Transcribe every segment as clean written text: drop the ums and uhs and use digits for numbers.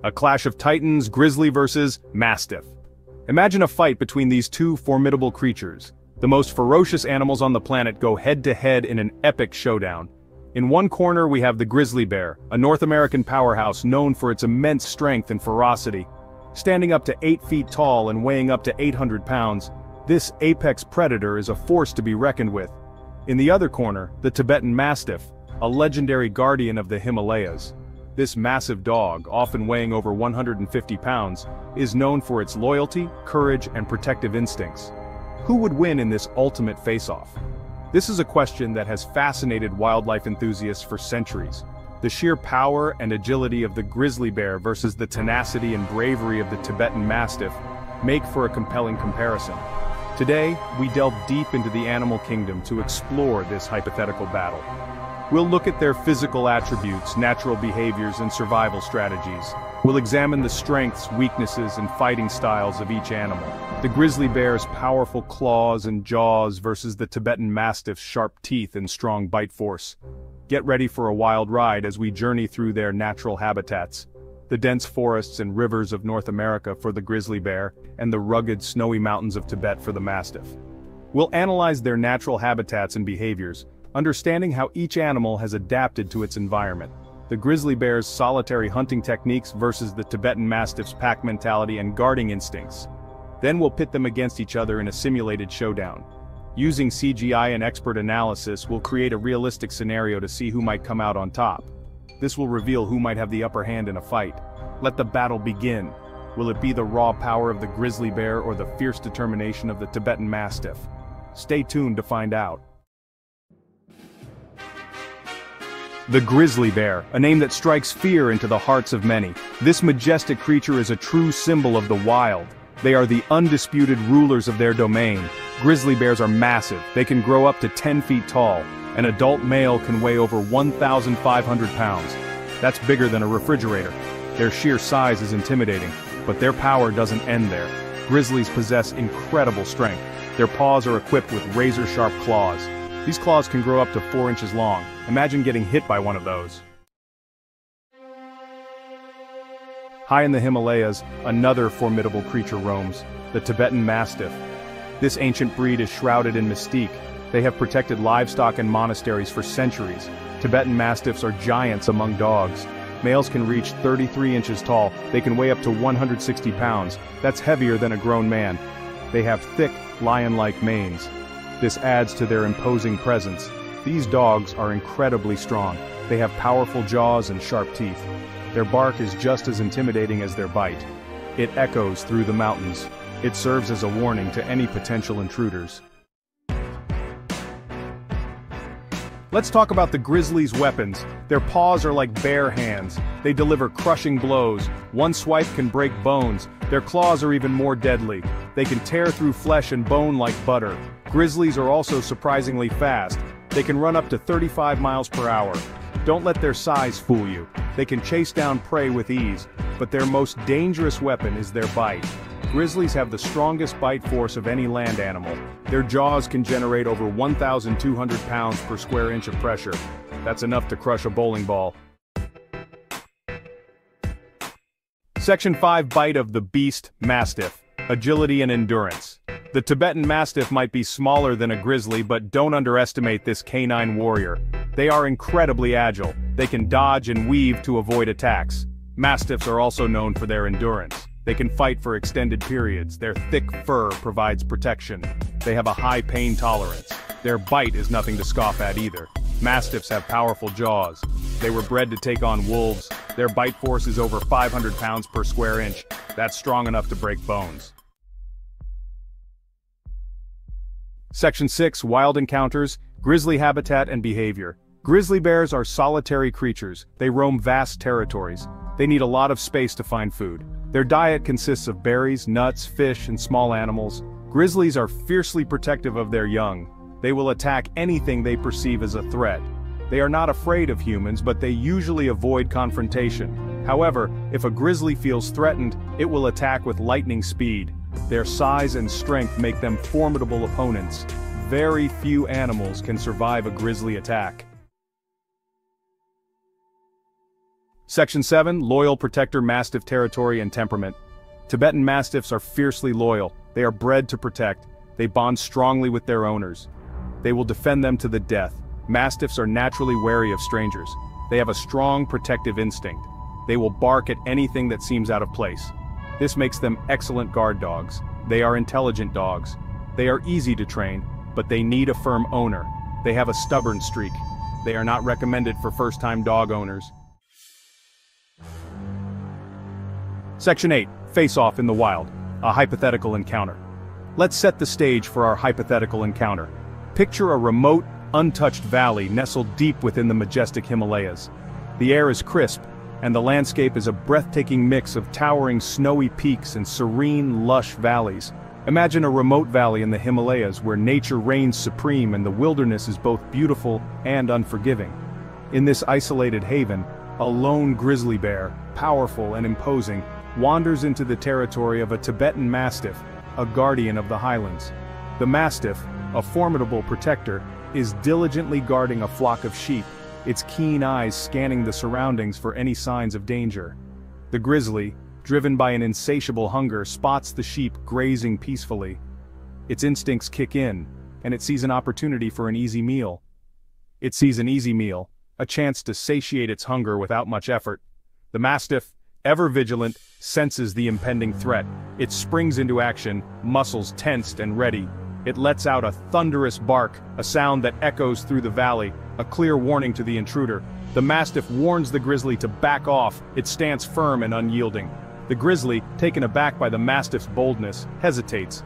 A clash of titans, grizzly versus mastiff. Imagine a fight between these two formidable creatures. The most ferocious animals on the planet go head-to-head in an epic showdown. In one corner we have the grizzly bear, a North American powerhouse known for its immense strength and ferocity. Standing up to 8 feet tall and weighing up to 800 pounds, this apex predator is a force to be reckoned with. In the other corner, the Tibetan Mastiff, a legendary guardian of the Himalayas. This massive dog, often weighing over 150 pounds, is known for its loyalty, courage, and protective instincts. Who would win in this ultimate face-off? This is a question that has fascinated wildlife enthusiasts for centuries. The sheer power and agility of the grizzly bear versus the tenacity and bravery of the Tibetan Mastiff make for a compelling comparison. Today, we delve deep into the animal kingdom to explore this hypothetical battle. We'll look at their physical attributes, natural behaviors, and survival strategies. We'll examine the strengths, weaknesses, and fighting styles of each animal. The grizzly bear's powerful claws and jaws versus the Tibetan Mastiff's sharp teeth and strong bite force. Get ready for a wild ride as we journey through their natural habitats. The dense forests and rivers of North America for the grizzly bear, and the rugged, snowy mountains of Tibet for the mastiff. We'll analyze their natural habitats and behaviors, understanding how each animal has adapted to its environment. The grizzly bear's solitary hunting techniques versus the Tibetan Mastiff's pack mentality and guarding instincts. Then we'll pit them against each other in a simulated showdown. Using CGI and expert analysis, we'll create a realistic scenario to see who might come out on top. This will reveal who might have the upper hand in a fight. Let the battle begin. Will it be the raw power of the grizzly bear or the fierce determination of the Tibetan Mastiff? Stay tuned to find out. The grizzly bear, a name that strikes fear into the hearts of many. This majestic creature is a true symbol of the wild. They are the undisputed rulers of their domain. Grizzly bears are massive. They can grow up to 10 feet tall. An adult male can weigh over 1,500 pounds. That's bigger than a refrigerator. Their sheer size is intimidating, but their power doesn't end there. Grizzlies possess incredible strength. Their paws are equipped with razor-sharp claws. These claws can grow up to 4 inches long. Imagine getting hit by one of those. High in the Himalayas, another formidable creature roams, the Tibetan Mastiff. This ancient breed is shrouded in mystique. They have protected livestock and monasteries for centuries. Tibetan Mastiffs are giants among dogs. Males can reach 33 inches tall. They can weigh up to 160 pounds. That's heavier than a grown man. They have thick, lion-like manes. This adds to their imposing presence. These dogs are incredibly strong. They have powerful jaws and sharp teeth. Their bark is just as intimidating as their bite. It echoes through the mountains. It serves as a warning to any potential intruders. Let's talk about the grizzly's weapons. Their paws are like bare hands. They deliver crushing blows. One swipe can break bones. Their claws are even more deadly. They can tear through flesh and bone like butter. Grizzlies are also surprisingly fast. They can run up to 35 miles per hour. Don't let their size fool you. They can chase down prey with ease, but their most dangerous weapon is their bite. Grizzlies have the strongest bite force of any land animal. Their jaws can generate over 1,200 pounds per square inch of pressure. That's enough to crush a bowling ball. Section 5 Bite of the Beast Mastiff. Agility and endurance. The Tibetan Mastiff might be smaller than a grizzly, but don't underestimate this canine warrior. They are incredibly agile. They can dodge and weave to avoid attacks. Mastiffs are also known for their endurance. They can fight for extended periods. Their thick fur provides protection. They have a high pain tolerance. Their bite is nothing to scoff at either. Mastiffs have powerful jaws. They were bred to take on wolves. Their bite force is over 500 pounds per square inch. That's strong enough to break bones. Section 6 Wild Encounters, Grizzly Habitat and Behavior. Grizzly bears are solitary creatures. They roam vast territories. They need a lot of space to find food. Their diet consists of berries, nuts, fish, and small animals. Grizzlies are fiercely protective of their young. They will attack anything they perceive as a threat. They are not afraid of humans, but they usually avoid confrontation. However, if a grizzly feels threatened, it will attack with lightning speed. Their size and strength make them formidable opponents. Very few animals can survive a grizzly attack. Section 7, Loyal Protector Mastiff Territory and Temperament. Tibetan Mastiffs are fiercely loyal. They are bred to protect. They bond strongly with their owners. They will defend them to the death. Mastiffs are naturally wary of strangers. They have a strong protective instinct. They will bark at anything that seems out of place. This makes them excellent guard dogs. They are intelligent dogs. They are easy to train, but they need a firm owner. They have a stubborn streak. They are not recommended for first-time dog owners. Section 8, Face-Off in the Wild, a hypothetical encounter. Let's set the stage for our hypothetical encounter. Picture a remote, untouched valley nestled deep within the majestic Himalayas. The air is crisp, and the landscape is a breathtaking mix of towering snowy peaks and serene, lush valleys. Imagine a remote valley in the Himalayas where nature reigns supreme and the wilderness is both beautiful and unforgiving. In this isolated haven, a lone grizzly bear, powerful and imposing, wanders into the territory of a Tibetan Mastiff, a guardian of the highlands. The Mastiff, a formidable protector, is diligently guarding a flock of sheep, its keen eyes scanning the surroundings for any signs of danger. The grizzly, driven by an insatiable hunger, spots the sheep grazing peacefully. Its instincts kick in, and it sees an opportunity for an easy meal. It sees an easy meal, a chance to satiate its hunger without much effort. The Mastiff, ever vigilant, senses the impending threat. It springs into action, muscles tensed and ready. It lets out a thunderous bark, a sound that echoes through the valley, a clear warning to the intruder. The Mastiff warns the grizzly to back off, its stance firm and unyielding. The grizzly, taken aback by the Mastiff's boldness, hesitates.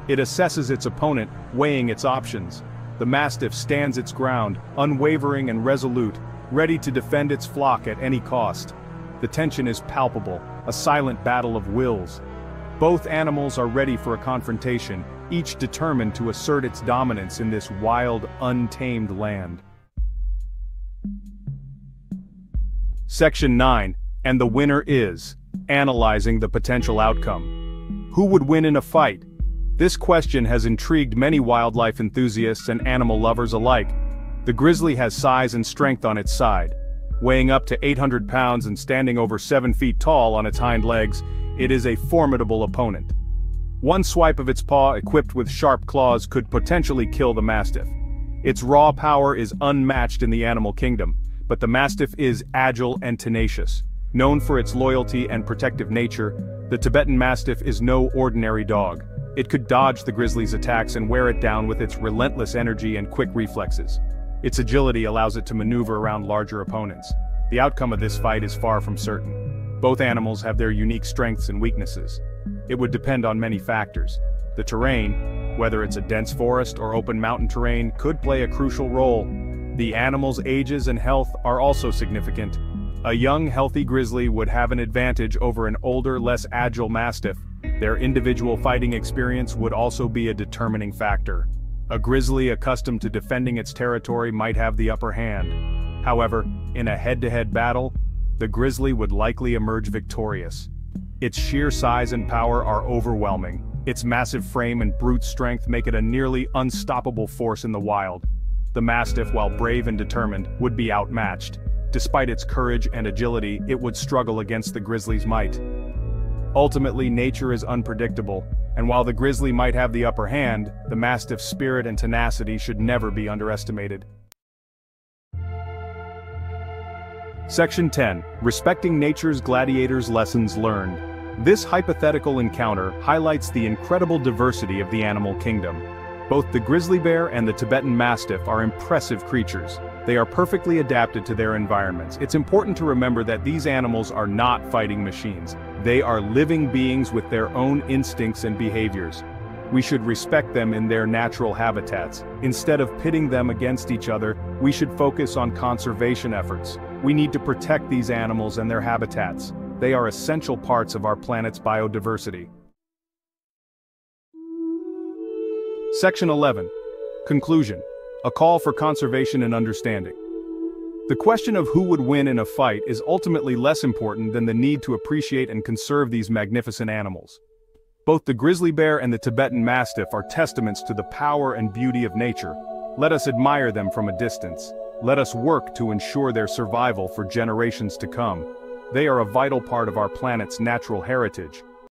It assesses its opponent, weighing its options. The Mastiff stands its ground, unwavering and resolute, ready to defend its flock at any cost. The tension is palpable, a silent battle of wills. Both animals are ready for a confrontation, each determined to assert its dominance in this wild, untamed land. Section 9, and the winner is, analyzing the potential outcome. Who would win in a fight? This question has intrigued many wildlife enthusiasts and animal lovers alike. The grizzly has size and strength on its side. Weighing up to 800 pounds and standing over 7 feet tall on its hind legs, it is a formidable opponent. One swipe of its paw equipped with sharp claws could potentially kill the Mastiff. Its raw power is unmatched in the animal kingdom, but the Mastiff is agile and tenacious. Known for its loyalty and protective nature, the Tibetan Mastiff is no ordinary dog. It could dodge the grizzly's attacks and wear it down with its relentless energy and quick reflexes. Its agility allows it to maneuver around larger opponents. The outcome of this fight is far from certain. Both animals have their unique strengths and weaknesses. It would depend on many factors. The terrain, whether it's a dense forest or open mountain terrain, could play a crucial role. The animal's ages and health are also significant. A young, healthy grizzly would have an advantage over an older, less agile mastiff. Their individual fighting experience would also be a determining factor. A grizzly accustomed to defending its territory might have the upper hand. However, in a head-to-head battle, the grizzly would likely emerge victorious. Its sheer size and power are overwhelming. Its massive frame and brute strength make it a nearly unstoppable force in the wild. The mastiff, while brave and determined, would be outmatched. Despite its courage and agility, it would struggle against the grizzly's might. Ultimately, nature is unpredictable, and while the grizzly might have the upper hand, the mastiff's spirit and tenacity should never be underestimated. Section 10. Respecting Nature's Gladiators Lessons Learned. This hypothetical encounter highlights the incredible diversity of the animal kingdom. Both the grizzly bear and the Tibetan Mastiff are impressive creatures. They are perfectly adapted to their environments. It's important to remember that these animals are not fighting machines. They are living beings with their own instincts and behaviors. We should respect them in their natural habitats. Instead of pitting them against each other, we should focus on conservation efforts. We need to protect these animals and their habitats. They are essential parts of our planet's biodiversity. Section 11. Conclusion. A call for conservation and understanding. The question of who would win in a fight is ultimately less important than the need to appreciate and conserve these magnificent animals. Both the grizzly bear and the Tibetan Mastiff are testaments to the power and beauty of nature. Let us admire them from a distance. Let us work to ensure their survival for generations to come. They are a vital part of our planet's natural heritage,